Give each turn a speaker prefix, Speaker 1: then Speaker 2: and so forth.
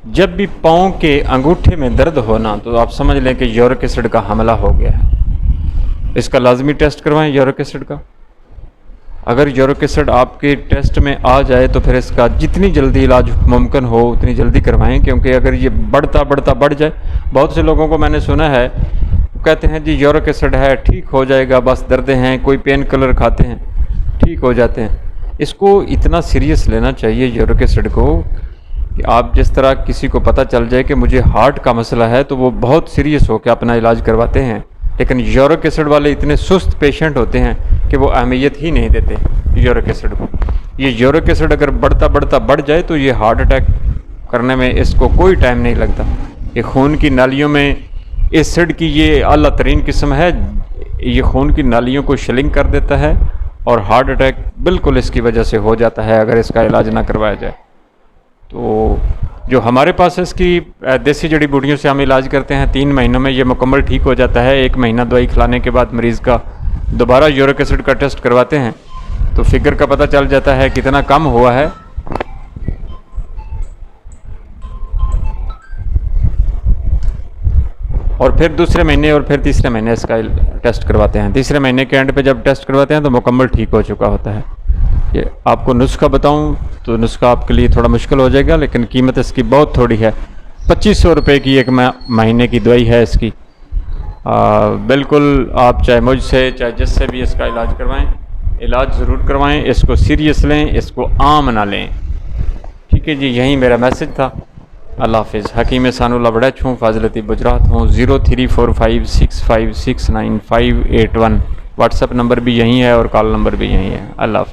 Speaker 1: जब भी पाँव के अंगूठे में दर्द होना तो आप समझ लें कि यूरिक एसिड का हमला हो गया है। इसका लाजमी टेस्ट करवाएं यूरिक एसिड का। अगर यूरिक एसिड आपके टेस्ट में आ जाए तो फिर इसका जितनी जल्दी इलाज मुमकिन हो उतनी जल्दी करवाएं, क्योंकि अगर ये बढ़ जाए, बहुत से लोगों को मैंने सुना है कहते हैं जी यूरिक एसिड है, ठीक हो जाएगा, बस दर्दें हैं, कोई पेन किलर खाते हैं ठीक हो जाते हैं। इसको इतना सीरियस लेना चाहिए यूरिक एसिड को कि आप जिस तरह किसी को पता चल जाए कि मुझे हार्ट का मसला है तो वो बहुत सीरियस होकर अपना इलाज करवाते हैं, लेकिन यूरिक एसिड वाले इतने सुस्त पेशेंट होते हैं कि वो अहमियत ही नहीं देते यूरिक एसिड को। ये यूरिक एसिड अगर बढ़ जाए तो ये हार्ट अटैक करने में इसको कोई टाइम नहीं लगता। ये खून की नालियों में एसिड की ये आला तरीन किस्म है, ये खून की नालियों को शिलिंग कर देता है और हार्ट अटैक बिल्कुल इसकी वजह से हो जाता है अगर इसका इलाज ना करवाया जाए। तो जो हमारे पास इसकी देसी जड़ी बूटियों से हम इलाज करते हैं 3 महीनों में ये मुकम्मल ठीक हो जाता है। 1 महीना दवाई खिलाने के बाद मरीज़ का दोबारा यूरिक एसिड का टेस्ट करवाते हैं तो फिगर का पता चल जाता है कितना कम हुआ है। और फिर दूसरे महीने और फिर तीसरे महीने इसका टेस्ट करवाते हैं। तीसरे महीने के एंड पे जब टेस्ट करवाते हैं तो मुकम्मल ठीक हो चुका होता है। ये आपको नुस्खा बताऊं तो नुस्खा आपके लिए थोड़ा मुश्किल हो जाएगा, लेकिन कीमत इसकी बहुत थोड़ी है। 2500 रुपये की 1 महीने की दवाई है इसकी। बिल्कुल आप चाहे मुझसे चाहे जिससे भी इसका इलाज करवाएं, इलाज ज़रूर करवाएं, इसको सीरियस लें, इसको आम ना लें। ठीक है जी, यही मेरा मैसेज था। अल्लाह हाफिज़। हकीम सानुल्लाह बड़ैच हूँ, फाजिलती गुजरात हूँ। 034565695881 व्हाट्सएप नंबर भी यही है और कॉल नंबर भी यही है। अल्लाह हाफिज़।